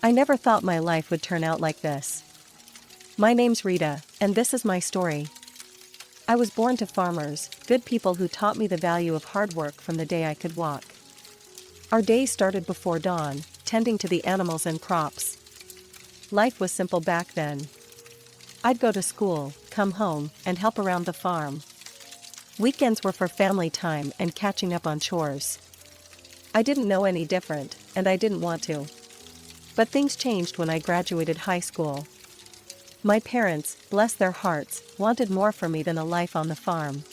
I never thought my life would turn out like this. My name's Rita, and this is my story. I was born to farmers, good people who taught me the value of hard work from the day I could walk. Our days started before dawn, tending to the animals and crops. Life was simple back then. I'd go to school, come home, and help around the farm. Weekends were for family time and catching up on chores. I didn't know any different, and I didn't want to. But things changed when I graduated high school. My parents, bless their hearts, wanted more for me than a life on the farm.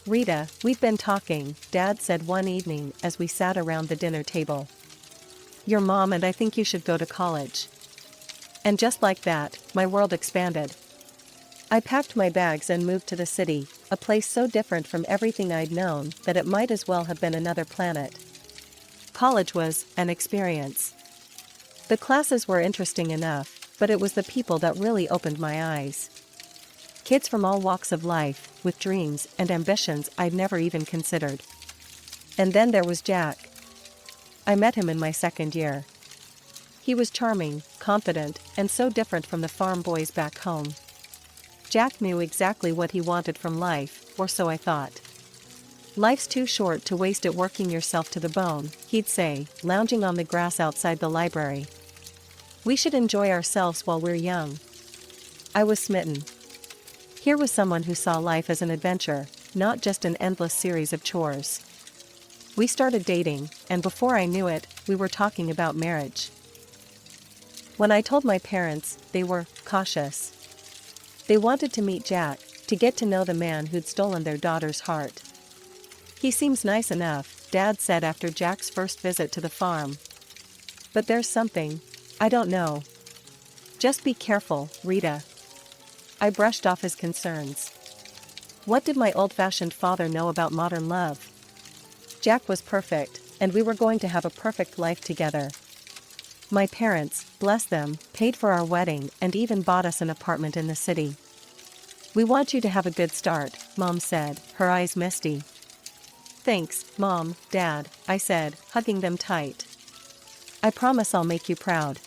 "Rita, we've been talking," Dad said one evening as we sat around the dinner table. "Your mom and I think you should go to college." And just like that, my world expanded. I packed my bags and moved to the city, a place so different from everything I'd known that it might as well have been another planet. College was an experience. The classes were interesting enough, but it was the people that really opened my eyes. Kids from all walks of life, with dreams and ambitions I'd never even considered. And then there was Jack. I met him in my second year. He was charming, confident, and so different from the farm boys back home. Jack knew exactly what he wanted from life, or so I thought. "Life's too short to waste it working yourself to the bone," he'd say, lounging on the grass outside the library. "We should enjoy ourselves while we're young." I was smitten. Here was someone who saw life as an adventure, not just an endless series of chores. We started dating, and before I knew it, we were talking about marriage. When I told my parents, they were cautious. They wanted to meet Jack, to get to know the man who'd stolen their daughter's heart. "He seems nice enough," Dad said after Jack's first visit to the farm. "But there's something, I don't know." "Just be careful, Rita." I brushed off his concerns. What did my old-fashioned father know about modern love? Jack was perfect, and we were going to have a perfect life together. My parents, bless them, paid for our wedding and even bought us an apartment in the city. "We want you to have a good start," Mom said, her eyes misty. "Thanks, Mom, Dad," I said, hugging them tight. "I promise I'll make you proud."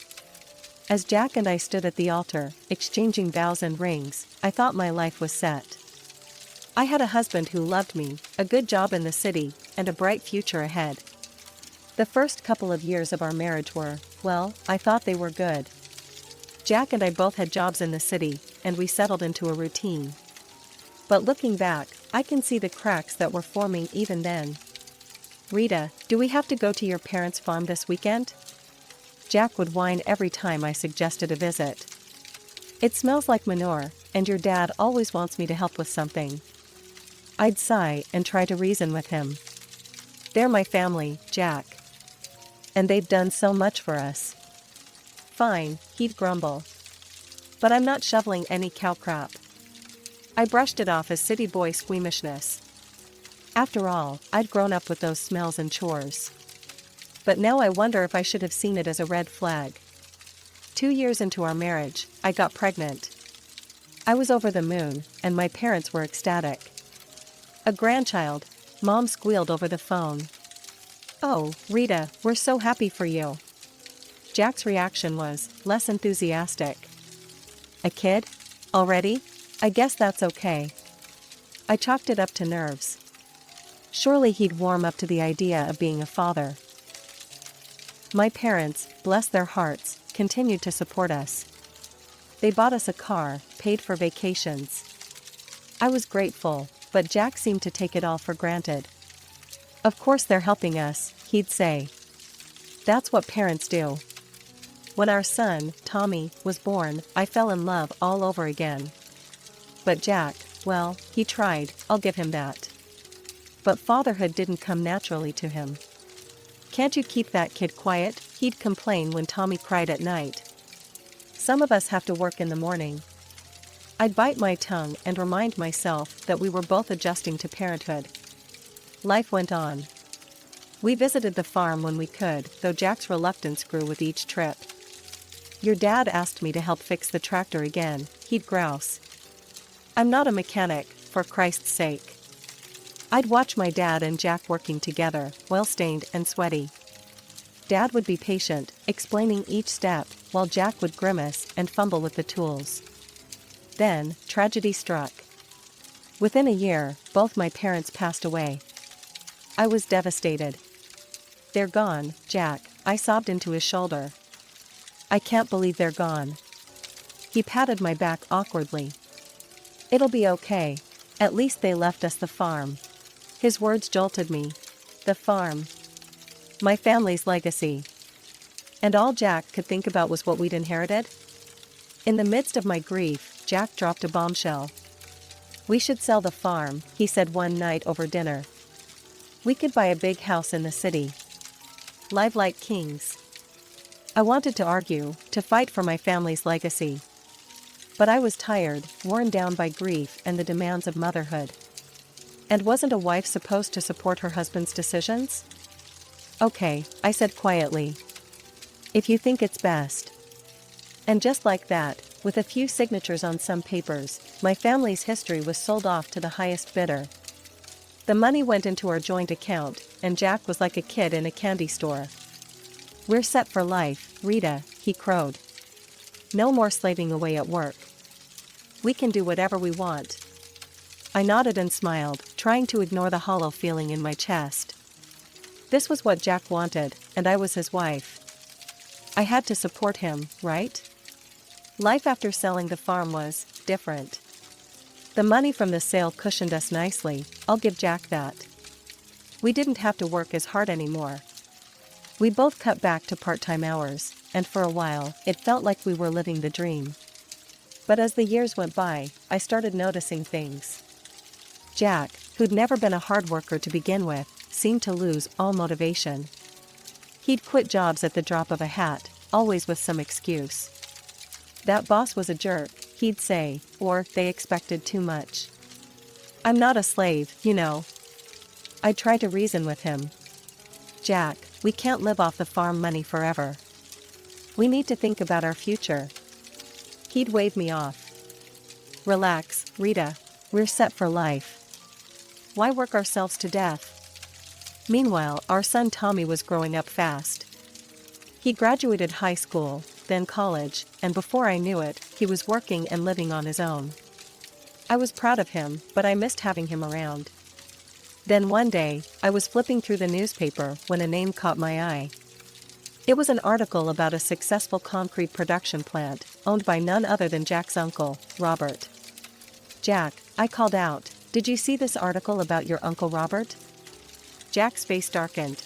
As Jack and I stood at the altar, exchanging vows and rings, I thought my life was set. I had a husband who loved me, a good job in the city, and a bright future ahead. The first couple of years of our marriage were, well, I thought they were good. Jack and I both had jobs in the city, and we settled into a routine. But looking back, I can see the cracks that were forming even then. "Rita, do we have to go to your parents' farm this weekend?" Jack would whine every time I suggested a visit. "It smells like manure, and your dad always wants me to help with something." I'd sigh and try to reason with him. "They're my family, Jack. And they've done so much for us." "Fine," he'd grumble. "But I'm not shoveling any cow crap." I brushed it off as city boy squeamishness. After all, I'd grown up with those smells and chores. But now I wonder if I should have seen it as a red flag. 2 years into our marriage, I got pregnant. I was over the moon, and my parents were ecstatic. "A grandchild," Mom squealed over the phone. "Oh, Rita, we're so happy for you." Jack's reaction was less enthusiastic. "A kid? Already? I guess that's okay." I chalked it up to nerves. Surely he'd warm up to the idea of being a father. My parents, bless their hearts, continued to support us. They bought us a car, paid for vacations. I was grateful, but Jack seemed to take it all for granted. "Of course they're helping us," he'd say. "That's what parents do." When our son, Tommy, was born, I fell in love all over again. But Jack, well, he tried, I'll give him that. But fatherhood didn't come naturally to him. "Can't you keep that kid quiet?" he'd complain when Tommy cried at night. "Some of us have to work in the morning." I'd bite my tongue and remind myself that we were both adjusting to parenthood. Life went on. We visited the farm when we could, though Jack's reluctance grew with each trip. "Your dad asked me to help fix the tractor again," he'd grouse. "I'm not a mechanic, for Christ's sake." I'd watch my dad and Jack working together, well-stained and sweaty. Dad would be patient, explaining each step, while Jack would grimace and fumble with the tools. Then, tragedy struck. Within a year, both my parents passed away. I was devastated. "They're gone, Jack," I sobbed into his shoulder. "I can't believe they're gone." He patted my back awkwardly. "It'll be okay. At least they left us the farm." His words jolted me. The farm. My family's legacy. And all Jack could think about was what we'd inherited? In the midst of my grief, Jack dropped a bombshell. "We should sell the farm," he said one night over dinner. "We could buy a big house in the city. Live like kings." I wanted to argue, to fight for my family's legacy. But I was tired, worn down by grief and the demands of motherhood. And wasn't a wife supposed to support her husband's decisions? "Okay," I said quietly. "If you think it's best." And just like that, with a few signatures on some papers, my family's history was sold off to the highest bidder. The money went into our joint account, and Jack was like a kid in a candy store. "We're set for life, Rita," he crowed. "No more slaving away at work. We can do whatever we want." I nodded and smiled, trying to ignore the hollow feeling in my chest. This was what Jack wanted, and I was his wife. I had to support him, right? Life after selling the farm was different. The money from the sale cushioned us nicely, I'll give Jack that. We didn't have to work as hard anymore. We both cut back to part-time hours, and for a while, it felt like we were living the dream. But as the years went by, I started noticing things. Jack, who'd never been a hard worker to begin with, seemed to lose all motivation. He'd quit jobs at the drop of a hat, always with some excuse. "That boss was a jerk," he'd say, or "they expected too much." "I'm not a slave, you know." I'd try to reason with him. "Jack, we can't live off the farm money forever. We need to think about our future." He'd wave me off. "Relax, Rita. We're set for life. Why work ourselves to death?" Meanwhile, our son Tommy was growing up fast. He graduated high school, then college, and before I knew it, he was working and living on his own. I was proud of him, but I missed having him around. Then one day, I was flipping through the newspaper when a name caught my eye. It was an article about a successful concrete production plant, owned by none other than Jack's uncle, Robert. "Jack," I called out, "did you see this article about your Uncle Robert?" Jack's face darkened.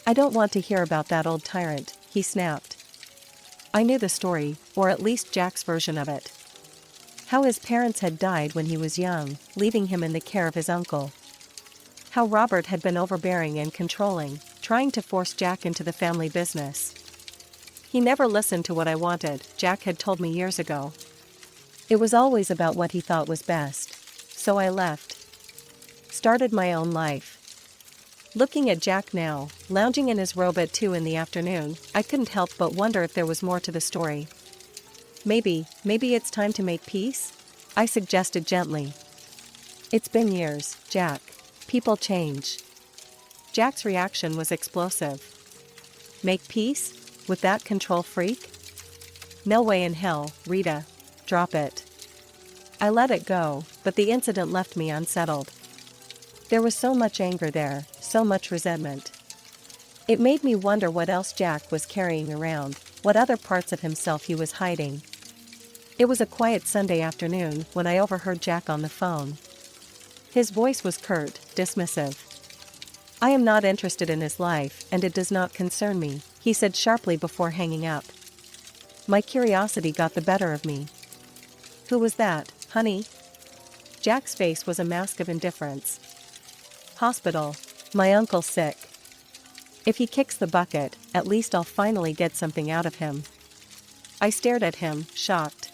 "I don't want to hear about that old tyrant," he snapped. I knew the story, or at least Jack's version of it. How his parents had died when he was young, leaving him in the care of his uncle. How Robert had been overbearing and controlling, trying to force Jack into the family business. He never listened to what I wanted, Jack had told me years ago. It was always about what he thought was best. So I left. Started my own life. Looking at Jack now, lounging in his robe at 2 in the afternoon, I couldn't help but wonder if there was more to the story. Maybe it's time to make peace?" I suggested gently. "It's been years, Jack. People change." Jack's reaction was explosive. "Make peace? With that control freak? No way in hell, Rita. Drop it." I let it go, but the incident left me unsettled. There was so much anger there, so much resentment. It made me wonder what else Jack was carrying around, what other parts of himself he was hiding. It was a quiet Sunday afternoon when I overheard Jack on the phone. His voice was curt, dismissive. "I am not interested in his life, and it does not concern me," he said sharply before hanging up. My curiosity got the better of me. "Who was that, honey?" Jack's face was a mask of indifference. "Hospital. My uncle's sick. If he kicks the bucket, at least I'll finally get something out of him." I stared at him, shocked.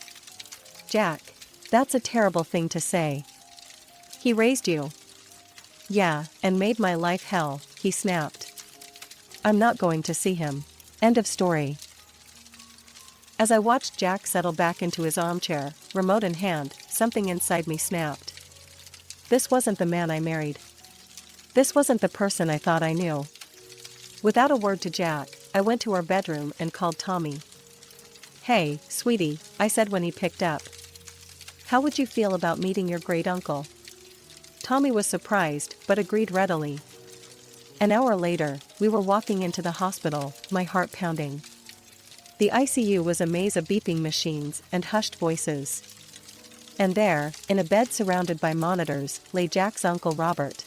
"Jack, that's a terrible thing to say." "He raised you." "Yeah, and made my life hell," he snapped. "I'm not going to see him." End of story. As I watched Jack settle back into his armchair, remote in hand, something inside me snapped. This wasn't the man I married. This wasn't the person I thought I knew. Without a word to Jack, I went to our bedroom and called Tommy. "Hey, sweetie," I said when he picked up. "How would you feel about meeting your great uncle?" Tommy was surprised, but agreed readily. An hour later, we were walking into the hospital, my heart pounding. The ICU was a maze of beeping machines and hushed voices. And there, in a bed surrounded by monitors, lay Jack's uncle Robert.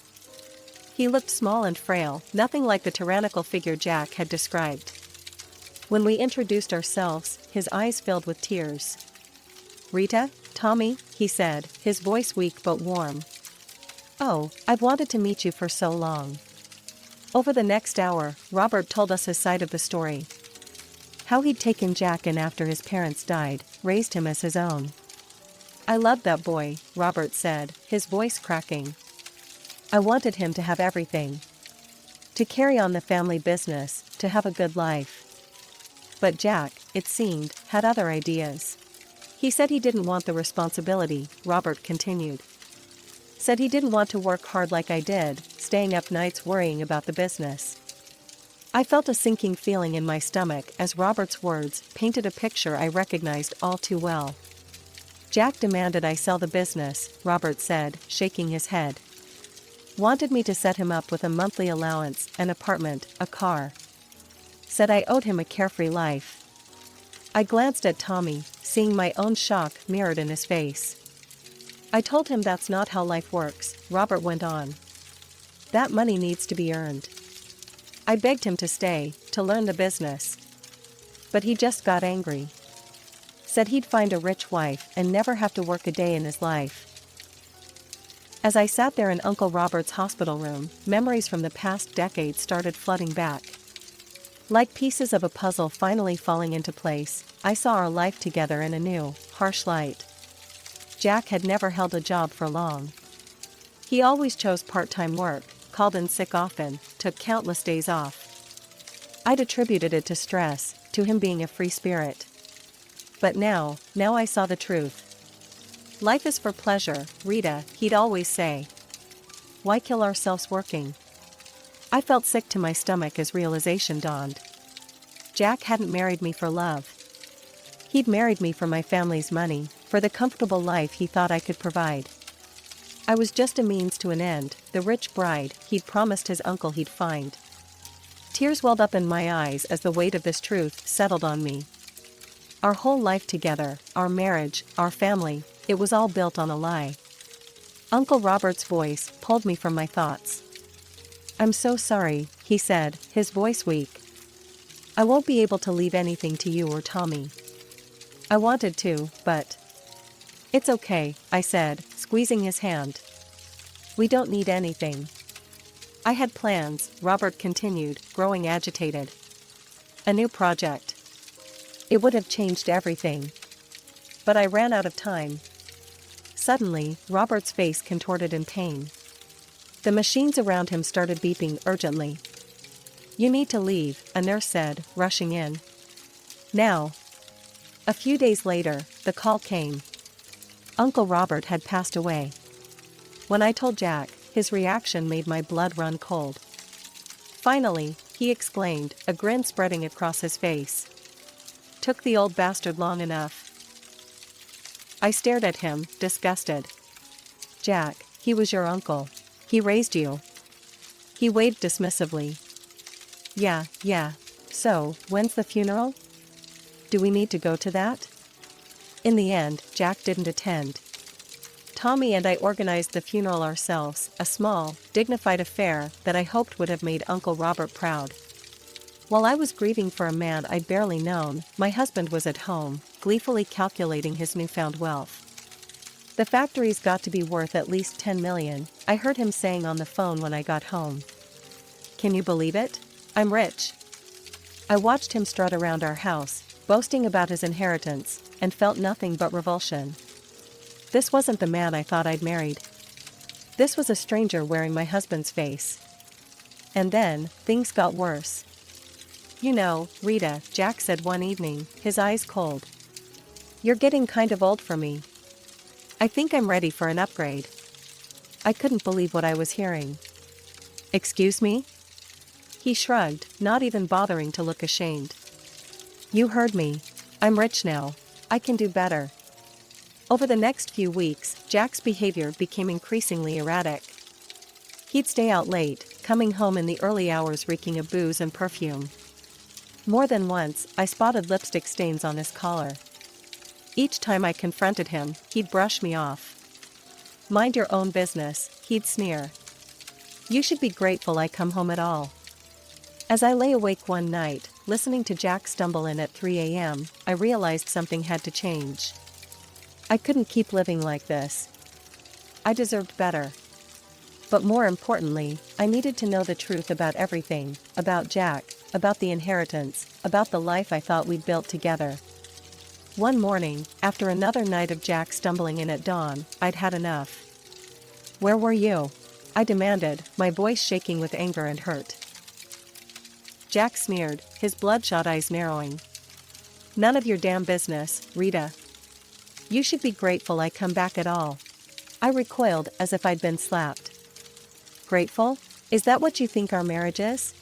He looked small and frail, nothing like the tyrannical figure Jack had described. When we introduced ourselves, his eyes filled with tears. "Rita, Tommy," he said, his voice weak but warm. "Oh, I've wanted to meet you for so long." Over the next hour, Robert told us his side of the story. How he'd taken Jack in after his parents died, raised him as his own. "I loved that boy," Robert said, his voice cracking. "I wanted him to have everything. To carry on the family business, to have a good life. But Jack, it seemed, had other ideas. He said he didn't want the responsibility," Robert continued. "Said he didn't want to work hard like I did, staying up nights worrying about the business." I felt a sinking feeling in my stomach as Robert's words painted a picture I recognized all too well. "Jack demanded I sell the business," Robert said, shaking his head. "Wanted me to set him up with a monthly allowance, an apartment, a car. Said I owed him a carefree life." I glanced at Tommy, seeing my own shock mirrored in his face. "I told him that's not how life works," Robert went on. "That money needs to be earned. I begged him to stay, to learn the business. But he just got angry. Said he'd find a rich wife and never have to work a day in his life." As I sat there in Uncle Robert's hospital room, memories from the past decade started flooding back. Like pieces of a puzzle finally falling into place, I saw our life together in a new, harsh light. Jack had never held a job for long. He always chose part-time work, called in sick often, took countless days off. I'd attributed it to stress, to him being a free spirit. But now I saw the truth. "Life is for pleasure, Rita," he'd always say. "Why kill ourselves working?" I felt sick to my stomach as realization dawned. Jack hadn't married me for love. He'd married me for my family's money, for the comfortable life he thought I could provide. I was just a means to an end, the rich bride he'd promised his uncle he'd find. Tears welled up in my eyes as the weight of this truth settled on me. Our whole life together, our marriage, our family, it was all built on a lie. Uncle Robert's voice pulled me from my thoughts. "I'm so sorry," he said, his voice weak. "I won't be able to leave anything to you or Tommy. I wanted to, but..." "It's okay," I said, squeezing his hand. "We don't need anything." "I had plans," Robert continued, growing agitated. "A new project. It would have changed everything. But I ran out of time." Suddenly, Robert's face contorted in pain. The machines around him started beeping urgently. "You need to leave," a nurse said, rushing in. "Now." A few days later, the call came. Uncle Robert had passed away. When I told Jack, his reaction made my blood run cold. "Finally," he exclaimed, a grin spreading across his face. "Took the old bastard long enough." I stared at him, disgusted. "Jack, he was your uncle. He raised you." He waved dismissively. Yeah. So, when's the funeral? Do we need to go to that?" In the end, Jack didn't attend. Tommy and I organized the funeral ourselves, a small, dignified affair that I hoped would have made Uncle Robert proud. While I was grieving for a man I'd barely known, my husband was at home, gleefully calculating his newfound wealth. "The factory's got to be worth at least 10 million, I heard him saying on the phone when I got home. Can you believe it? I'm rich." I watched him strut around our house, boasting about his inheritance, and felt nothing but revulsion. This wasn't the man I thought I'd married. This was a stranger wearing my husband's face. And then, things got worse. "You know, Rita," Jack said one evening, his eyes cold. "You're getting kind of old for me. I think I'm ready for an upgrade." I couldn't believe what I was hearing. "Excuse me?" He shrugged, not even bothering to look ashamed. You heard me. I'm rich now. I can do better. Over the next few weeks, Jack's behavior became increasingly erratic. He'd stay out late, coming home in the early hours reeking of booze and perfume. More than once, I spotted lipstick stains on his collar. Each time I confronted him, he'd brush me off. Mind your own business, he'd sneer. You should be grateful I come home at all. As I lay awake one night, listening to Jack stumble in at 3 a.m., I realized something had to change. I couldn't keep living like this. I deserved better. But more importantly, I needed to know the truth about everything, about Jack, about the inheritance, about the life I thought we'd built together. One morning, after another night of Jack stumbling in at dawn, I'd had enough. Where were you? I demanded, my voice shaking with anger and hurt. Jack sneered, his bloodshot eyes narrowing. None of your damn business, Rita. You should be grateful I come back at all. I recoiled as if I'd been slapped. Grateful? Is that what you think our marriage is?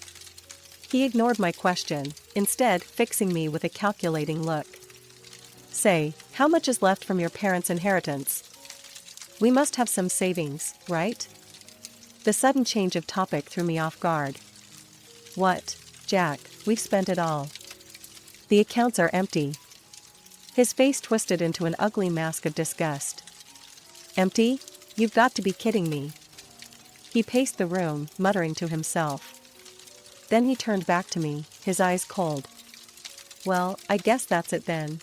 He ignored my question, instead fixing me with a calculating look. Say, how much is left from your parents' inheritance? We must have some savings, right? The sudden change of topic threw me off guard. What, Jack, we've spent it all. The accounts are empty. His face twisted into an ugly mask of disgust. Empty? You've got to be kidding me. He paced the room, muttering to himself. Then he turned back to me, his eyes cold. Well, I guess that's it then.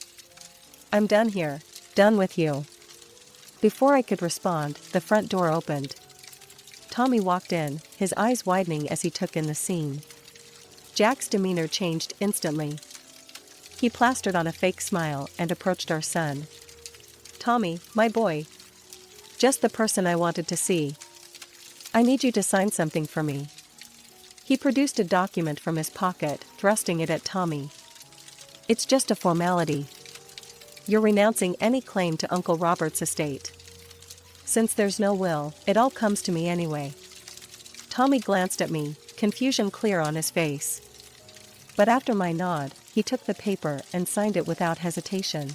I'm done here. Done with you. Before I could respond, the front door opened. Tommy walked in, his eyes widening as he took in the scene. Jack's demeanor changed instantly. He plastered on a fake smile and approached our son. Tommy, my boy. Just the person I wanted to see. I need you to sign something for me. He produced a document from his pocket, thrusting it at Tommy. It's just a formality. You're renouncing any claim to Uncle Robert's estate. Since there's no will, it all comes to me anyway. Tommy glanced at me, confusion clear on his face. But after my nod, he took the paper and signed it without hesitation.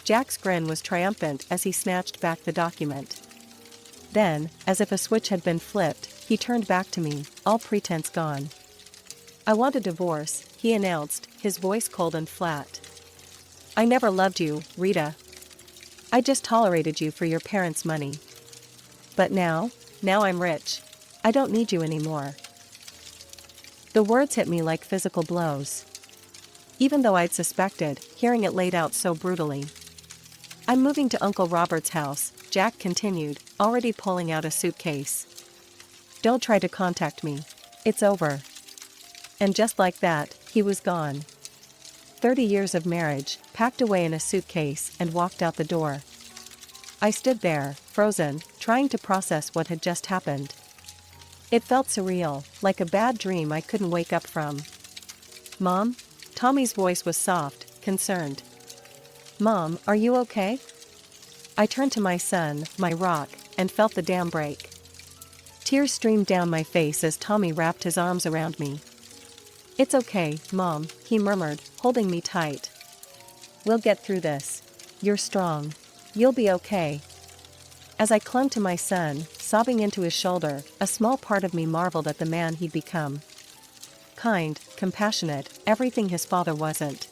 Jack's grin was triumphant as he snatched back the document. Then, as if a switch had been flipped, he turned back to me, all pretense gone. I want a divorce, he announced, his voice cold and flat. I never loved you, Rita. I just tolerated you for your parents' money. But now I'm rich. I don't need you anymore. The words hit me like physical blows. Even though I'd suspected, hearing it laid out so brutally. I'm moving to Uncle Robert's house, Jack continued, already pulling out a suitcase. Don't try to contact me. It's over. And just like that, he was gone. 30 years of marriage, packed away in a suitcase, and walked out the door. I stood there, frozen, trying to process what had just happened. It felt surreal, like a bad dream I couldn't wake up from. Mom? Tommy's voice was soft, concerned. Mom, are you okay? I turned to my son, my rock, and felt the dam break. Tears streamed down my face as Tommy wrapped his arms around me. It's okay, Mom, he murmured, holding me tight. We'll get through this. You're strong. You'll be okay. As I clung to my son, sobbing into his shoulder, a small part of me marveled at the man he'd become. Kind, compassionate, everything his father wasn't.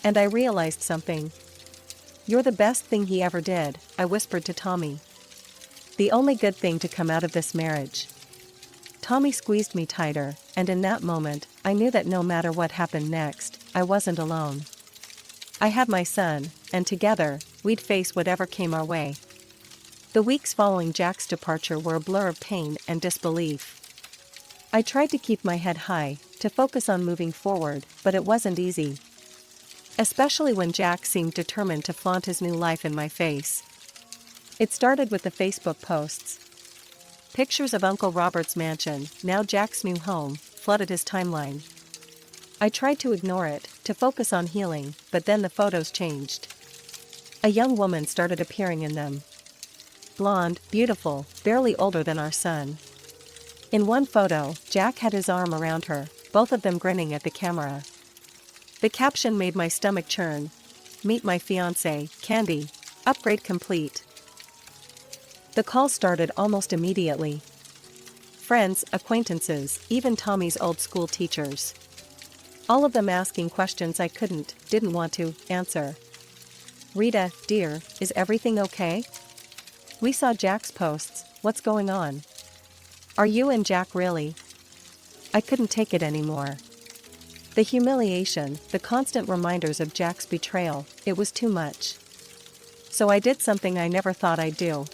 And I realized something. You're the best thing he ever did, I whispered to Tommy. The only good thing to come out of this marriage. Tommy squeezed me tighter, and in that moment, I knew that no matter what happened next, I wasn't alone. I had my son, and together, we'd face whatever came our way. The weeks following Jack's departure were a blur of pain and disbelief. I tried to keep my head high, to focus on moving forward, but it wasn't easy. Especially when Jack seemed determined to flaunt his new life in my face. It started with the Facebook posts. Pictures of Uncle Robert's mansion, now Jack's new home, flooded his timeline. I tried to ignore it, to focus on healing, but then the photos changed. A young woman started appearing in them. Blonde, beautiful, barely older than our son. In one photo, Jack had his arm around her, both of them grinning at the camera. The caption made my stomach churn. "Meet my fiancé, Candy. Upgrade complete." The call started almost immediately. Friends, acquaintances, even Tommy's old school teachers. All of them asking questions I didn't want to, answer. "Rita, dear, is everything okay? We saw Jack's posts, what's going on? Are you and Jack really?" I couldn't take it anymore. The humiliation, the constant reminders of Jack's betrayal, it was too much. So I did something I never thought I'd do.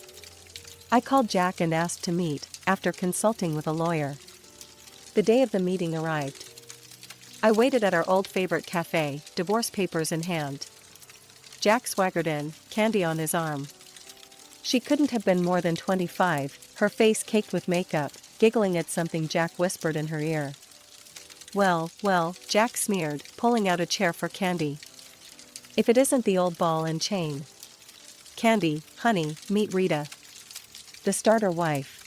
I called Jack and asked to meet, after consulting with a lawyer. The day of the meeting arrived. I waited at our old favorite cafe, divorce papers in hand. Jack swaggered in, Candy on his arm. She couldn't have been more than 25, her face caked with makeup, giggling at something Jack whispered in her ear. Well, Jack sneered, pulling out a chair for Candy. "If it isn't the old ball and chain. Candy, honey, meet Rita, the starter wife."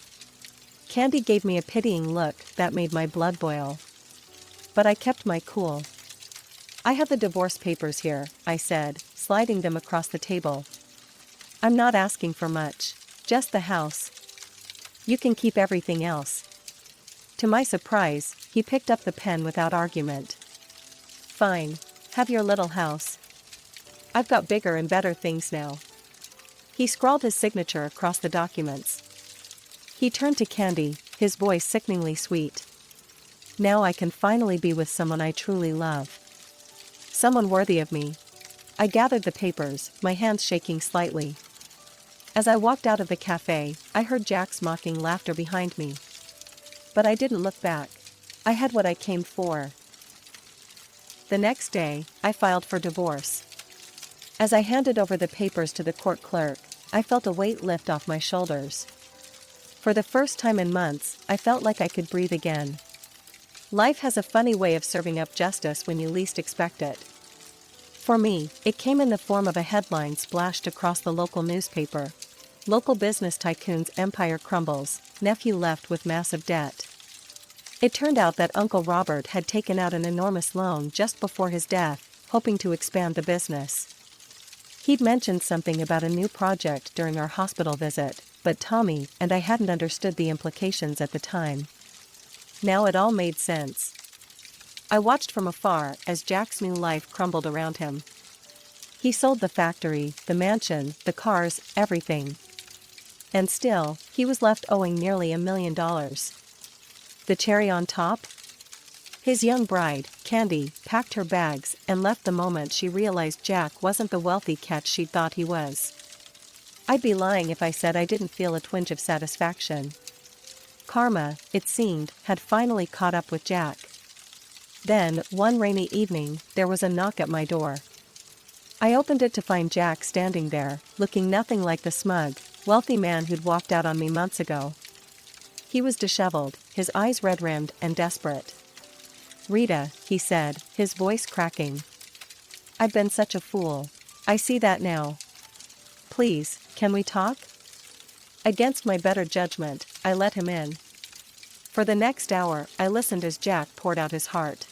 Candy gave me a pitying look that made my blood boil. But I kept my cool. "I have the divorce papers here," I said, sliding them across the table. "I'm not asking for much. Just the house. You can keep everything else." To my surprise, he picked up the pen without argument. "Fine. Have your little house. I've got bigger and better things now." He scrawled his signature across the documents. He turned to Candy, his voice sickeningly sweet. "Now I can finally be with someone I truly love. Someone worthy of me." I gathered the papers, my hands shaking slightly. As I walked out of the cafe, I heard Jack's mocking laughter behind me. But I didn't look back. I had what I came for. The next day, I filed for divorce. As I handed over the papers to the court clerk, I felt a weight lift off my shoulders. For the first time in months, I felt like I could breathe again. Life has a funny way of serving up justice when you least expect it. For me, it came in the form of a headline splashed across the local newspaper. "Local business tycoon's empire crumbles, nephew left with massive debt." It turned out that Uncle Robert had taken out an enormous loan just before his death, hoping to expand the business. He'd mentioned something about a new project during our hospital visit, but Tommy and I hadn't understood the implications at the time. Now it all made sense. I watched from afar as Jack's new life crumbled around him. He sold the factory, the mansion, the cars, everything. And still, he was left owing nearly $1 million. The cherry on top? His young bride, Candy, packed her bags and left the moment she realized Jack wasn't the wealthy catch she'd thought he was. I'd be lying if I said I didn't feel a twinge of satisfaction. Karma, it seemed, had finally caught up with Jack. Then, one rainy evening, there was a knock at my door. I opened it to find Jack standing there, looking nothing like the smug, wealthy man who'd walked out on me months ago. He was disheveled, his eyes red-rimmed and desperate. "Rita," he said, his voice cracking. "I've been such a fool. I see that now. Please, can we talk?" Against my better judgment, I let him in. For the next hour, I listened as Jack poured out his heart.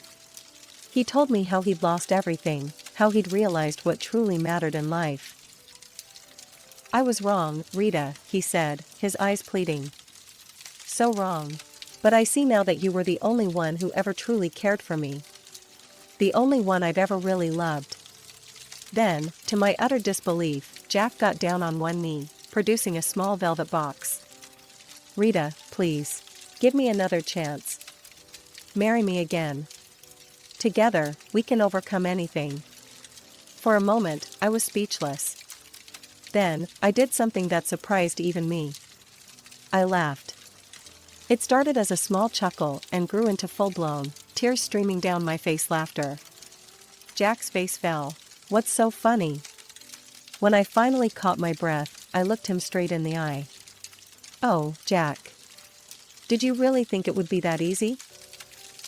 He told me how he'd lost everything, how he'd realized what truly mattered in life. "I was wrong, Rita," he said, his eyes pleading. "So wrong. But I see now that you were the only one who ever truly cared for me. The only one I've ever really loved." Then, to my utter disbelief, Jack got down on one knee, producing a small velvet box. "Rita, please. Give me another chance. Marry me again. Together, we can overcome anything." For a moment, I was speechless. Then, I did something that surprised even me. I laughed. It started as a small chuckle and grew into full-blown, tears streaming down my face laughter. Jack's face fell. "What's so funny?" When I finally caught my breath, I looked him straight in the eye. "Oh, Jack. Did you really think it would be that easy?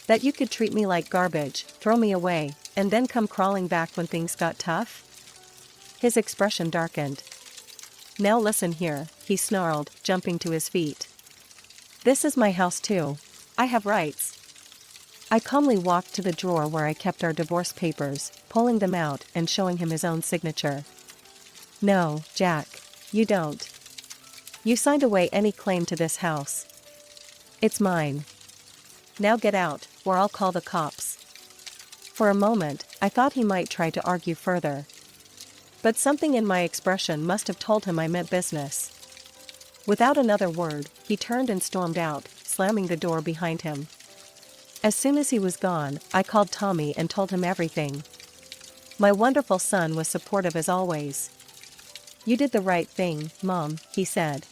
That you could treat me like garbage, throw me away, and then come crawling back when things got tough?" His expression darkened. "Now listen here," he snarled, jumping to his feet. This is my house too. I have rights. I calmly walked to the drawer where I kept our divorce papers, pulling them out and showing him his own signature. No, Jack. You don't. You signed away any claim to this house. It's mine. Now get out, or I'll call the cops. For a moment, I thought he might try to argue further. But something in my expression must have told him I meant business. Without another word, he turned and stormed out, slamming the door behind him. As soon as he was gone, I called Tommy and told him everything. My wonderful son was supportive as always. You did the right thing, Mom, he said.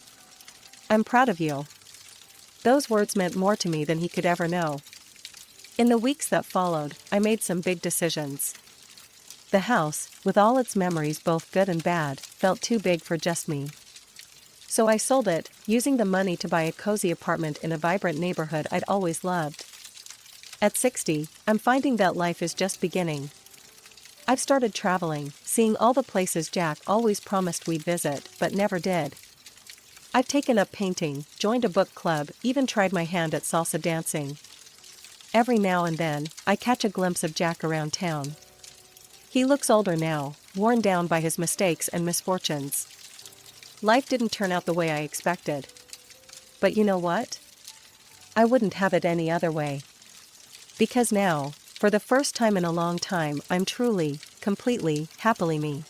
I'm proud of you. Those words meant more to me than he could ever know. In the weeks that followed, I made some big decisions. The house, with all its memories both good and bad, felt too big for just me. So I sold it, using the money to buy a cozy apartment in a vibrant neighborhood I'd always loved. At 60, I'm finding that life is just beginning. I've started traveling, seeing all the places Jack always promised we'd visit, but never did. I've taken up painting, joined a book club, even tried my hand at salsa dancing. Every now and then, I catch a glimpse of Jack around town. He looks older now, worn down by his mistakes and misfortunes. Life didn't turn out the way I expected. But you know what? I wouldn't have it any other way. Because now, for the first time in a long time, I'm truly, completely, happily me.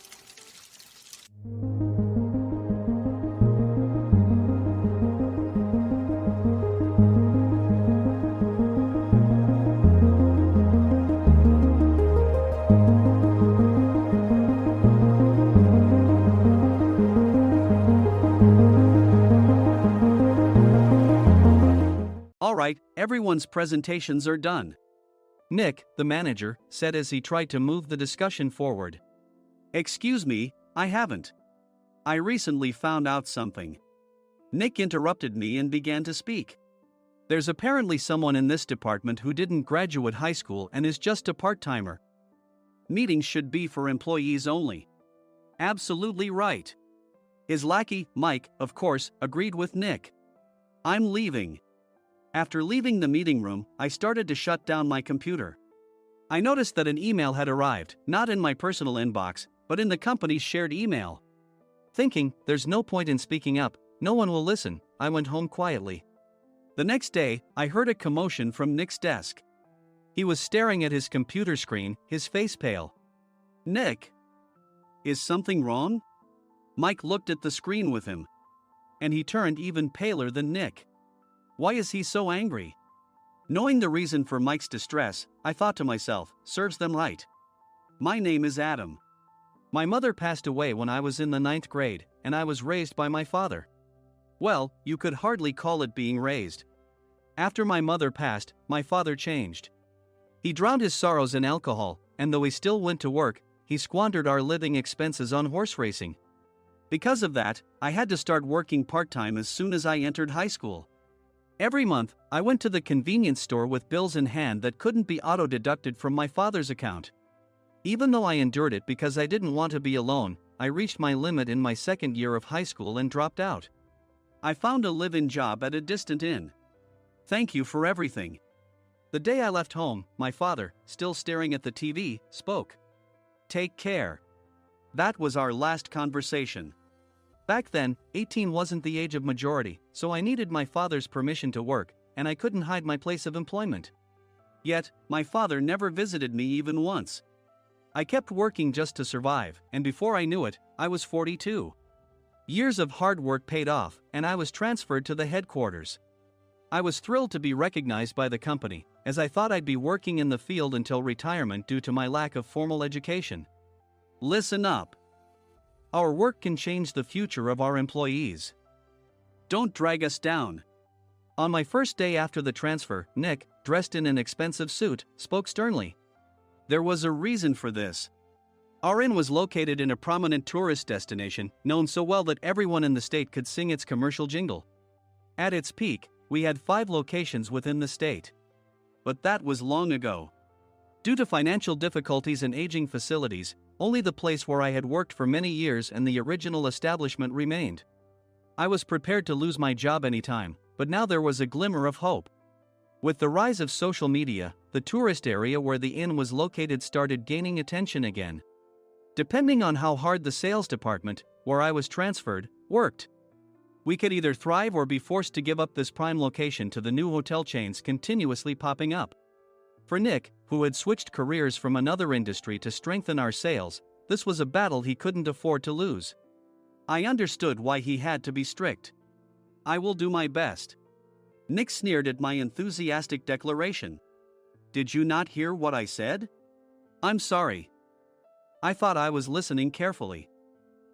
Alright, everyone's presentations are done. Nick, the manager, said as he tried to move the discussion forward. Excuse me, I haven't. I recently found out something. Nick interrupted me and began to speak. There's apparently someone in this department who didn't graduate high school and is just a part-timer. Meetings should be for employees only. Absolutely right. His lackey, Mike, of course, agreed with Nick. I'm leaving. After leaving the meeting room, I started to shut down my computer. I noticed that an email had arrived, not in my personal inbox, but in the company's shared email. Thinking, there's no point in speaking up, no one will listen, I went home quietly. The next day, I heard a commotion from Nick's desk. He was staring at his computer screen, his face pale. Nick? Is something wrong? Mike looked at the screen with him. And he turned even paler than Nick. Why is he so angry? Knowing the reason for Mike's distress, I thought to myself, serves them right. My name is Adam. My mother passed away when I was in the 9th grade, and I was raised by my father. Well, you could hardly call it being raised. After my mother passed, my father changed. He drowned his sorrows in alcohol, and though he still went to work, he squandered our living expenses on horse racing. Because of that, I had to start working part-time as soon as I entered high school. Every month, I went to the convenience store with bills in hand that couldn't be auto-deducted from my father's account. Even though I endured it because I didn't want to be alone, I reached my limit in my second year of high school and dropped out. I found a live-in job at a distant inn. Thank you for everything. The day I left home, my father, still staring at the TV, spoke. Take care. That was our last conversation. Back then, 18 wasn't the age of majority, so I needed my father's permission to work, and I couldn't hide my place of employment. Yet, my father never visited me even once. I kept working just to survive, and before I knew it, I was 42. Years of hard work paid off, and I was transferred to the headquarters. I was thrilled to be recognized by the company, as I thought I'd be working in the field until retirement due to my lack of formal education. Listen up. Our work can change the future of our employees. Don't drag us down. On my first day after the transfer, Nick, dressed in an expensive suit, spoke sternly. There was a reason for this. Our inn was located in a prominent tourist destination, known so well that everyone in the state could sing its commercial jingle. At its peak, we had 5 locations within the state. But that was long ago. Due to financial difficulties and aging facilities, only the place where I had worked for many years and the original establishment remained. I was prepared to lose my job anytime, but now there was a glimmer of hope. With the rise of social media, the tourist area where the inn was located started gaining attention again. Depending on how hard the sales department, where I was transferred, worked, we could either thrive or be forced to give up this prime location to the new hotel chains continuously popping up. For Nick, who had switched careers from another industry to strengthen our sales, this was a battle he couldn't afford to lose. I understood why he had to be strict. "I will do my best." Nick sneered at my enthusiastic declaration. "Did you not hear what I said?" "I'm sorry." I thought I was listening carefully.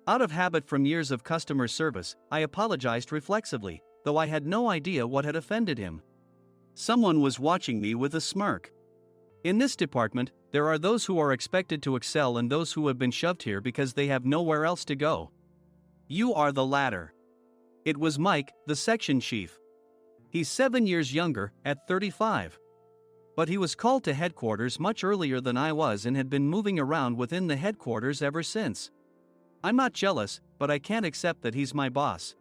Out of habit from years of customer service, I apologized reflexively, though I had no idea what had offended him. Someone was watching me with a smirk. In this department, there are those who are expected to excel and those who have been shoved here because they have nowhere else to go. You are the latter. It was Mike, the section chief. He's 7 years younger, at 35. But he was called to headquarters much earlier than I was and had been moving around within the headquarters ever since. I'm not jealous, but I can't accept that he's my boss.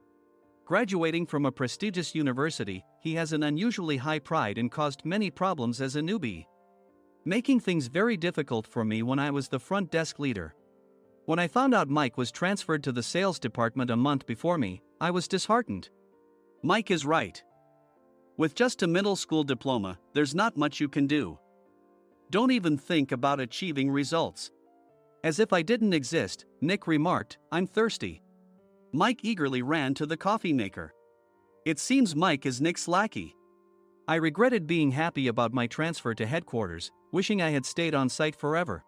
Graduating from a prestigious university, he has an unusually high pride and caused many problems as a newbie, making things very difficult for me when I was the front desk leader. When I found out Mike was transferred to the sales department a month before me, I was disheartened. Mike is right. With just a middle school diploma, there's not much you can do. Don't even think about achieving results. As if I didn't exist, Nick remarked, "I'm thirsty." Mike eagerly ran to the coffee maker. It seems Mike is Nick's lackey. I regretted being happy about my transfer to headquarters, wishing I had stayed on site forever.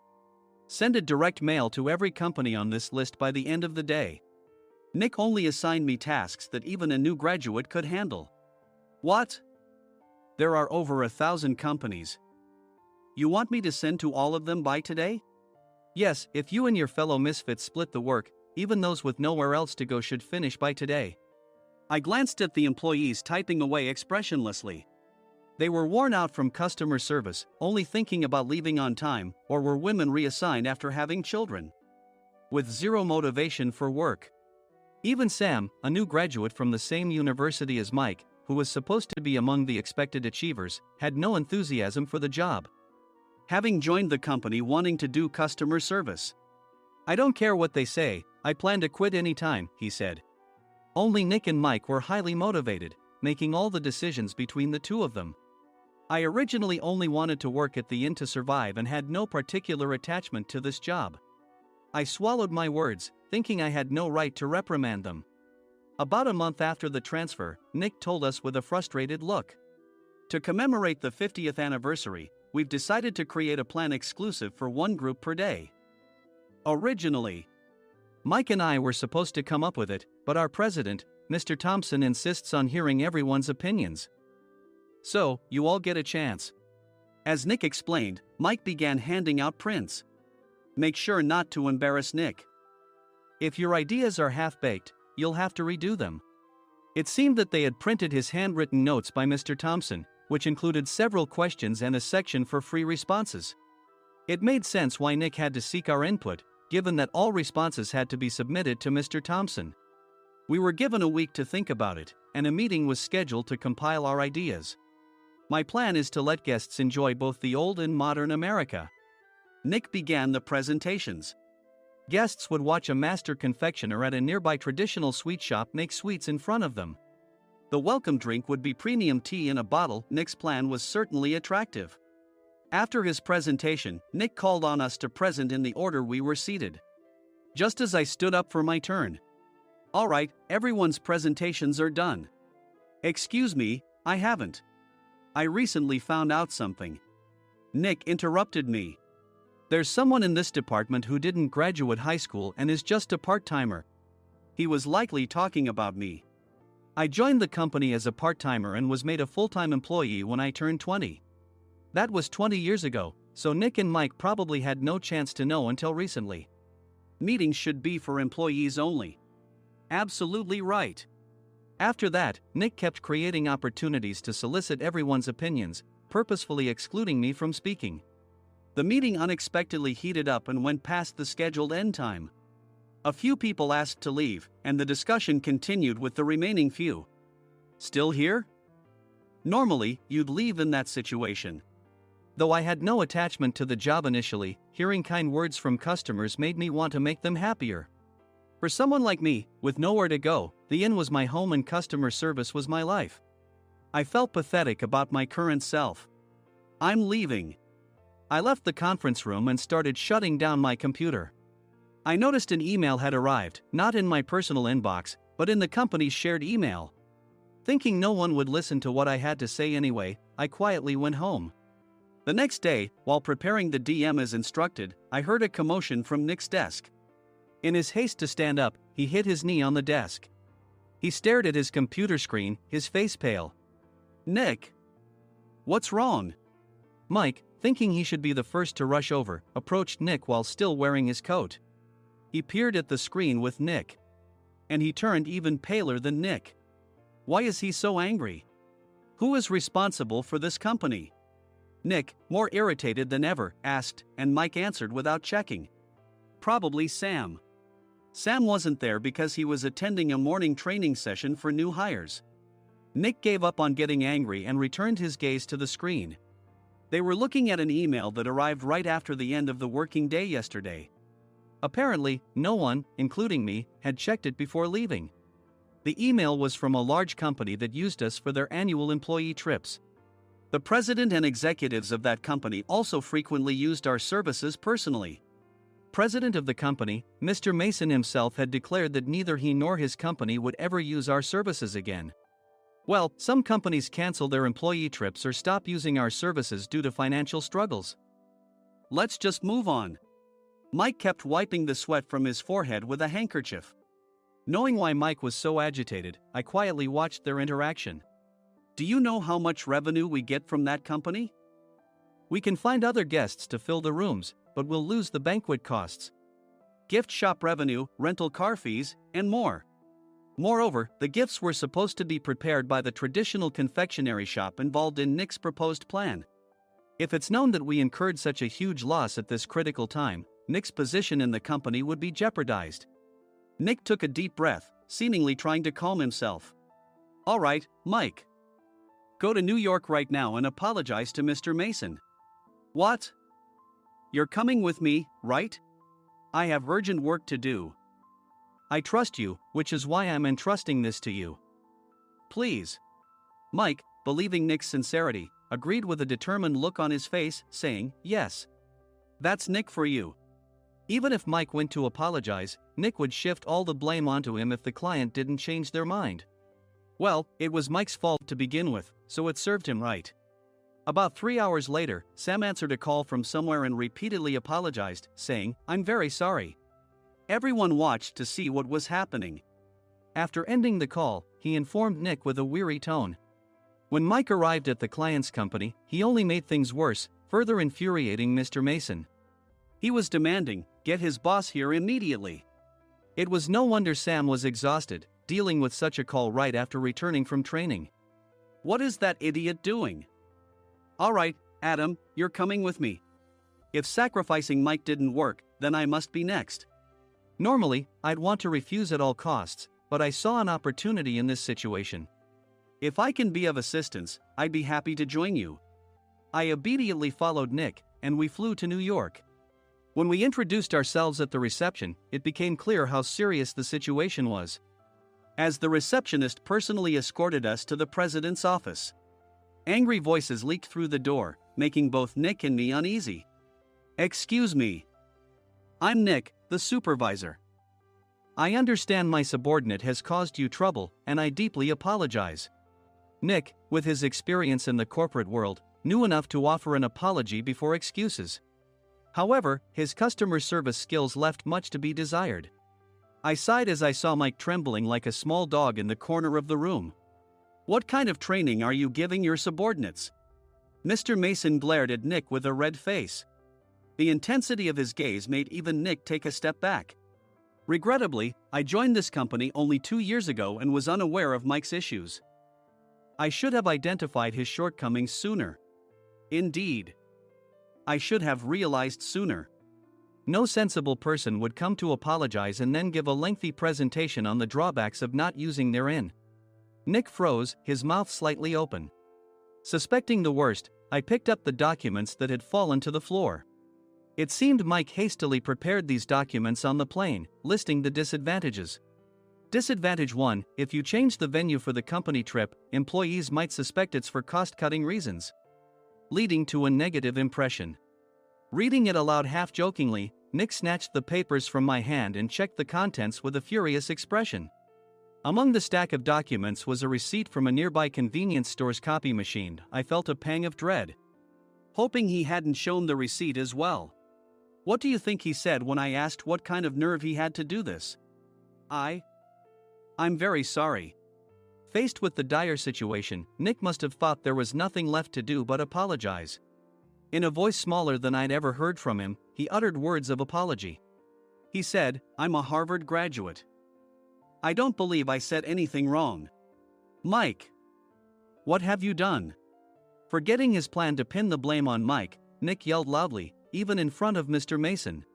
Send a direct mail to every company on this list by the end of the day. Nick only assigned me tasks that even a new graduate could handle. What? There are over 1,000 companies. You want me to send to all of them by today? Yes, if you and your fellow misfits split the work, even those with nowhere else to go should finish by today. I glanced at the employees typing away expressionlessly. They were worn out from customer service, only thinking about leaving on time, or were women reassigned after having children, with zero motivation for work. Even Sam, a new graduate from the same university as Mike, who was supposed to be among the expected achievers, had no enthusiasm for the job, having joined the company wanting to do customer service. "I don't care what they say, I plan to quit any time," he said. Only Nick and Mike were highly motivated, making all the decisions between the two of them. I originally only wanted to work at the inn to survive and had no particular attachment to this job. I swallowed my words, thinking I had no right to reprimand them. About a month after the transfer, Nick told us with a frustrated look. "To commemorate the 50th anniversary, we've decided to create a plan exclusive for one group per day. Originally, Mike and I were supposed to come up with it, but our president, Mr. Thompson, insists on hearing everyone's opinions. So, you all get a chance." As Nick explained, Mike began handing out prints. Make sure not to embarrass Nick. If your ideas are half-baked, you'll have to redo them. It seemed that they had printed his handwritten notes by Mr. Thompson, which included several questions and a section for free responses. It made sense why Nick had to seek our input, given that all responses had to be submitted to Mr. Thompson. We were given a week to think about it, and a meeting was scheduled to compile our ideas. My plan is to let guests enjoy both the old and modern America. Nick began the presentations. Guests would watch a master confectioner at a nearby traditional sweet shop make sweets in front of them. The welcome drink would be premium tea in a bottle. Nick's plan was certainly attractive. After his presentation, Nick called on us to present in the order we were seated. Just as I stood up for my turn. "All right, everyone's presentations are done." "Excuse me, I haven't. I recently found out something." Nick interrupted me. "There's someone in this department who didn't graduate high school and is just a part-timer." He was likely talking about me. I joined the company as a part-timer and was made a full-time employee when I turned 20. That was 20 years ago, so Nick and Mike probably had no chance to know until recently. Meetings should be for employees only. Absolutely right. After that, Nick kept creating opportunities to solicit everyone's opinions, purposefully excluding me from speaking. The meeting unexpectedly heated up and went past the scheduled end time. A few people asked to leave, and the discussion continued with the remaining few. still here? Normally, you'd leave in that situation. Though I had no attachment to the job initially, hearing kind words from customers made me want to make them happier. For someone like me, with nowhere to go, the inn was my home and customer service was my life. I felt pathetic about my current self. I'm leaving. I left the conference room and started shutting down my computer. I noticed an email had arrived, not in my personal inbox, but in the company's shared email. Thinking no one would listen to what I had to say anyway, I quietly went home. The next day, while preparing the DM as instructed, I heard a commotion from Nick's desk. In his haste to stand up, he hit his knee on the desk. He stared at his computer screen, his face pale. "Nick! What's wrong?" Mike, thinking he should be the first to rush over, approached Nick while still wearing his coat. He peered at the screen with Nick. And he turned even paler than Nick. Why is he so angry? Who is responsible for this company? Nick, more irritated than ever, asked, and Mike answered without checking. Probably Sam. Sam wasn't there because he was attending a morning training session for new hires. Nick gave up on getting angry and returned his gaze to the screen. They were looking at an email that arrived right after the end of the working day yesterday. Apparently, no one, including me, had checked it before leaving. The email was from a large company that used us for their annual employee trips. The president and executives of that company also frequently used our services personally. President of the company, Mr. Mason himself had declared that neither he nor his company would ever use our services again. Well, some companies cancel their employee trips or stop using our services due to financial struggles. Let's just move on. Mike kept wiping the sweat from his forehead with a handkerchief. Knowing why Mike was so agitated, I quietly watched their interaction. Do you know how much revenue we get from that company? We can find other guests to fill the rooms, but we'll lose the banquet costs, gift shop revenue, rental car fees, and more. Moreover, the gifts were supposed to be prepared by the traditional confectionery shop involved in Nick's proposed plan. If it's known that we incurred such a huge loss at this critical time, Nick's position in the company would be jeopardized. Nick took a deep breath, seemingly trying to calm himself. All right, Mike. Go to New York right now and apologize to Mr. Mason. What? You're coming with me, right? I have urgent work to do. I trust you, which is why I'm entrusting this to you. Please. Mike, believing Nick's sincerity, agreed with a determined look on his face, saying, yes. That's Nick for you. Even if Mike went to apologize, Nick would shift all the blame onto him if the client didn't change their mind. Well, it was Mike's fault to begin with, so it served him right. About 3 hours later, Sam answered a call from somewhere and repeatedly apologized, saying, I'm very sorry. Everyone watched to see what was happening. After ending the call, he informed Nick with a weary tone. When Mike arrived at the client's company, he only made things worse, further infuriating Mr. Mason. He was demanding, get his boss here immediately. It was no wonder Sam was exhausted, dealing with such a call right after returning from training. What is that idiot doing? All right, Adam, you're coming with me. If sacrificing Mike didn't work, then I must be next. Normally, I'd want to refuse at all costs, but I saw an opportunity in this situation. If I can be of assistance, I'd be happy to join you. I obediently followed Nick, and we flew to New York. When we introduced ourselves at the reception, it became clear how serious the situation was, as the receptionist personally escorted us to the president's office. Angry voices leaked through the door, making both Nick and me uneasy. Excuse me. I'm Nick, the supervisor. I understand my subordinate has caused you trouble, and I deeply apologize. Nick, with his experience in the corporate world, knew enough to offer an apology before excuses. However, his customer service skills left much to be desired. I sighed as I saw Mike trembling like a small dog in the corner of the room. What kind of training are you giving your subordinates? Mr. Mason glared at Nick with a red face. The intensity of his gaze made even Nick take a step back. Regrettably, I joined this company only 2 years ago and was unaware of Mike's issues. I should have identified his shortcomings sooner. Indeed. I should have realized sooner. No sensible person would come to apologize and then give a lengthy presentation on the drawbacks of not using their inn. Nick froze, his mouth slightly open. Suspecting the worst, I picked up the documents that had fallen to the floor. It seemed Mike hastily prepared these documents on the plane, listing the disadvantages. Disadvantage 1: if you change the venue for the company trip, employees might suspect it's for cost-cutting reasons, leading to a negative impression. Reading it aloud half-jokingly, Nick snatched the papers from my hand and checked the contents with a furious expression. Among the stack of documents was a receipt from a nearby convenience store's copy machine. I felt a pang of dread, hoping he hadn't shown the receipt as well. What do you think he said when I asked what kind of nerve he had to do this? I'm very sorry. Faced with the dire situation, Nick must have thought there was nothing left to do but apologize. In a voice smaller than I'd ever heard from him, he uttered words of apology. He said, "I'm a Harvard graduate. I don't believe I said anything wrong." Mike! What have you done? Forgetting his plan to pin the blame on Mike, Nick yelled loudly, even in front of Mr. Mason.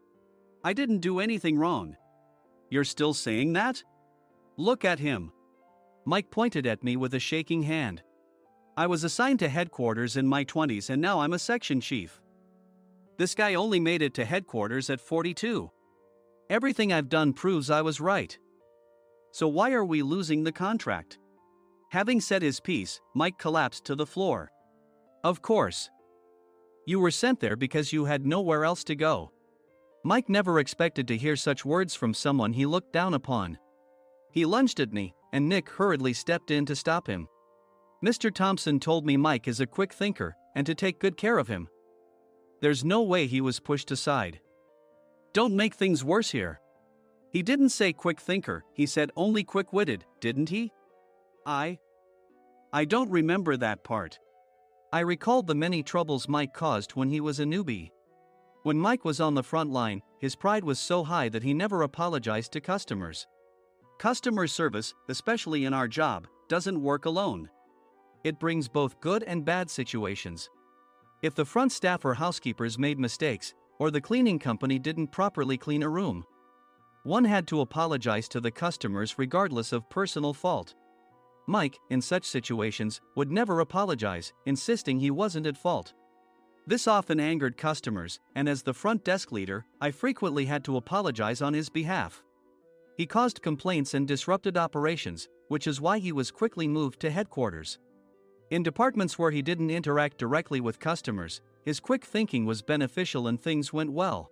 "I didn't do anything wrong." "You're still saying that? Look at him." Mike pointed at me with a shaking hand. "I was assigned to headquarters in my 20s and now I'm a section chief. This guy only made it to headquarters at 42. Everything I've done proves I was right. So why are we losing the contract?" Having said his piece, Mike collapsed to the floor. "Of course. You were sent there because you had nowhere else to go." Mike never expected to hear such words from someone he looked down upon. He lunged at me, and Nick hurriedly stepped in to stop him. "Mr. Thompson told me Mike is a quick thinker, and to take good care of him." There's no way he was pushed aside. "Don't make things worse here." "He didn't say quick thinker, he said only quick-witted, didn't he?" I don't remember that part." I recalled the many troubles Mike caused when he was a newbie. When Mike was on the front line, his pride was so high that he never apologized to customers. Customer service, especially in our job, doesn't work alone. It brings both good and bad situations. If the front staff or housekeepers made mistakes, or the cleaning company didn't properly clean a room, one had to apologize to the customers regardless of personal fault. Mike, in such situations, would never apologize, insisting he wasn't at fault. This often angered customers, and as the front desk leader, I frequently had to apologize on his behalf. He caused complaints and disrupted operations, which is why he was quickly moved to headquarters. In departments where he didn't interact directly with customers, his quick thinking was beneficial and things went well.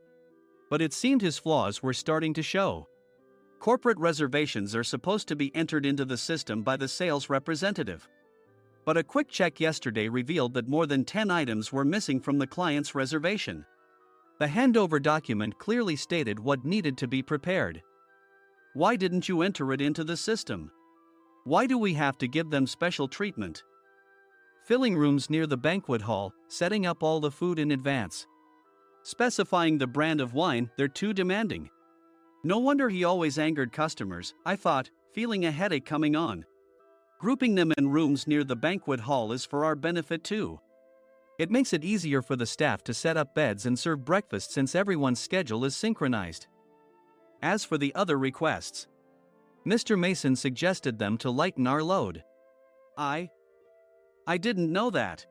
But it seemed his flaws were starting to show. Corporate reservations are supposed to be entered into the system by the sales representative. But a quick check yesterday revealed that more than 10 items were missing from the client's reservation. The handover document clearly stated what needed to be prepared. Why didn't you enter it into the system? Why do we have to give them special treatment? Filling rooms near the banquet hall, setting up all the food in advance. Specifying the brand of wine, they're too demanding. No wonder he always angered customers, I thought, feeling a headache coming on. Grouping them in rooms near the banquet hall is for our benefit too. It makes it easier for the staff to set up beds and serve breakfast since everyone's schedule is synchronized. As for the other requests, Mr. Mason suggested them to lighten our load. I didn't know that.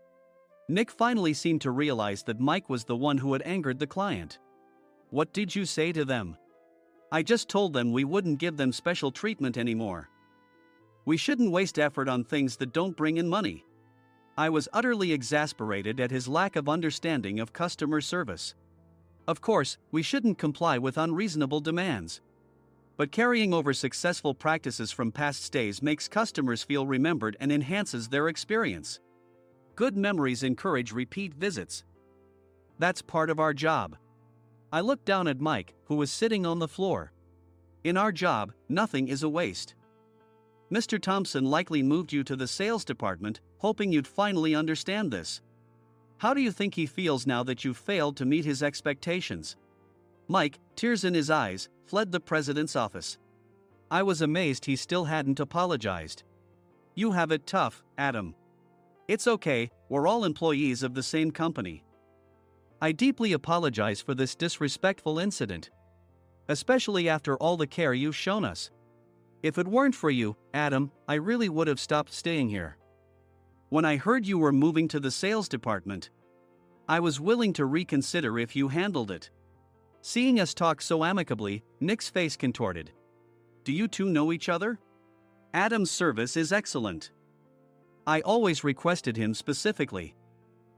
Nick finally seemed to realize that Mike was the one who had angered the client. What did you say to them? I just told them we wouldn't give them special treatment anymore. We shouldn't waste effort on things that don't bring in money. I was utterly exasperated at his lack of understanding of customer service. Of course, we shouldn't comply with unreasonable demands. But carrying over successful practices from past stays makes customers feel remembered and enhances their experience. Good memories encourage repeat visits. That's part of our job. I looked down at Mike, who was sitting on the floor. In our job, nothing is a waste. Mr. Thompson likely moved you to the sales department, hoping you'd finally understand this. How do you think he feels now that you've failed to meet his expectations? Mike, tears in his eyes, fled the president's office. I was amazed he still hadn't apologized. You have it tough, Adam. It's okay, we're all employees of the same company. I deeply apologize for this disrespectful incident. Especially after all the care you've shown us. If it weren't for you, Adam, I really would have stopped staying here. When I heard you were moving to the sales department, I was willing to reconsider if you handled it. Seeing us talk so amicably, Nick's face contorted. Do you two know each other? Adam's service is excellent. I always requested him specifically.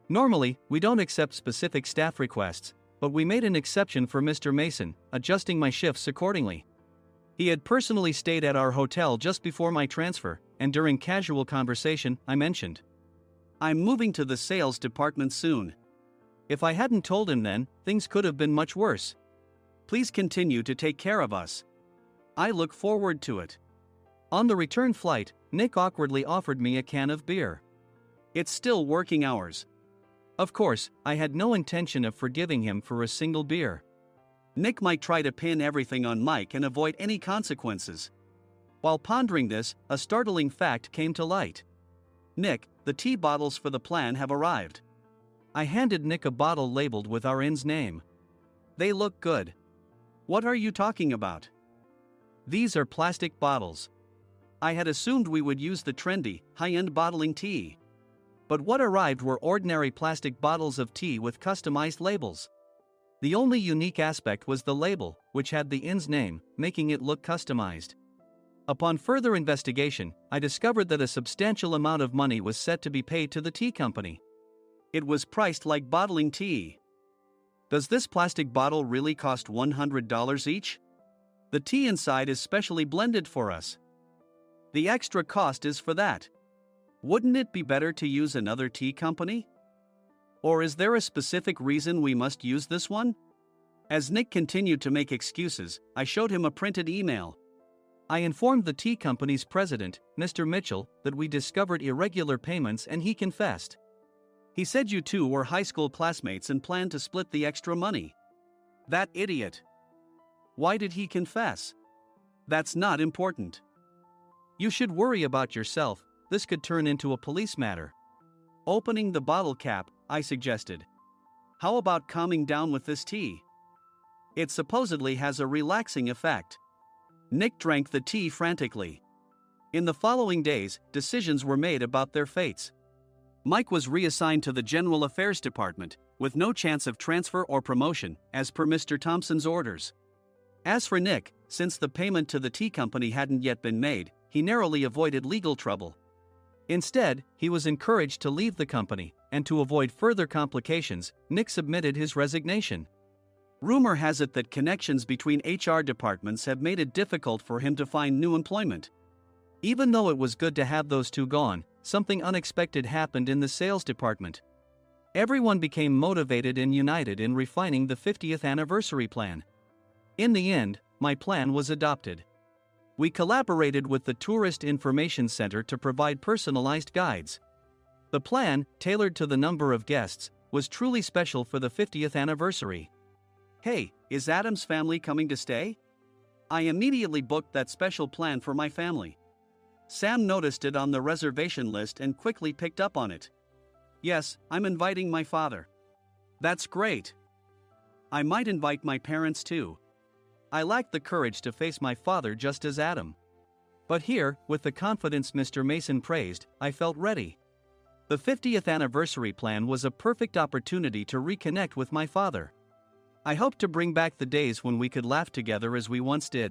Normally, we don't accept specific staff requests, but we made an exception for Mr. Mason, adjusting my shifts accordingly. He had personally stayed at our hotel just before my transfer, and during casual conversation, I mentioned, I'm moving to the sales department soon. If I hadn't told him then, things could have been much worse. Please continue to take care of us. I look forward to it. On the return flight, Nick awkwardly offered me a can of beer. It's still working hours. Of course, I had no intention of forgiving him for a single beer. Nick might try to pin everything on Mike and avoid any consequences. While pondering this, a startling fact came to light. Nick, the tea bottles for the plan have arrived. I handed Nick a bottle labeled with our inn's name. They look good. What are you talking about? These are plastic bottles. I had assumed we would use the trendy, high-end bottling tea. But what arrived were ordinary plastic bottles of tea with customized labels. The only unique aspect was the label, which had the inn's name, making it look customized. Upon further investigation, I discovered that a substantial amount of money was set to be paid to the tea company. It was priced like bottling tea. Does this plastic bottle really cost $100 each? The tea inside is specially blended for us. The extra cost is for that. Wouldn't it be better to use another tea company? Or is there a specific reason we must use this one? As Nick continued to make excuses, I showed him a printed email. I informed the tea company's president, Mr. Mitchell, that we discovered irregular payments and he confessed. He said you two were high school classmates and planned to split the extra money. That idiot. Why did he confess? That's not important. You should worry about yourself, this could turn into a police matter. Opening the bottle cap, I suggested. How about calming down with this tea? It supposedly has a relaxing effect. Nick drank the tea frantically. In the following days, decisions were made about their fates. Mike was reassigned to the General Affairs Department, with no chance of transfer or promotion, as per Mr. Thompson's orders. As for Nick, since the payment to the tea company hadn't yet been made, he narrowly avoided legal trouble. Instead, he was encouraged to leave the company, and to avoid further complications, Nick submitted his resignation. Rumor has it that connections between HR departments have made it difficult for him to find new employment. Even though it was good to have those two gone, something unexpected happened in the sales department. Everyone became motivated and united in refining the 50th anniversary plan. In the end, my plan was adopted. We collaborated with the Tourist Information Center to provide personalized guides. The plan, tailored to the number of guests, was truly special for the 50th anniversary. Hey, is Adam's family coming to stay? I immediately booked that special plan for my family. Sam noticed it on the reservation list and quickly picked up on it. Yes, I'm inviting my father. That's great. I might invite my parents too. I lacked the courage to face my father just as Adam. But here, with the confidence Mr. Mason praised, I felt ready. The 50th anniversary plan was a perfect opportunity to reconnect with my father. I hoped to bring back the days when we could laugh together as we once did.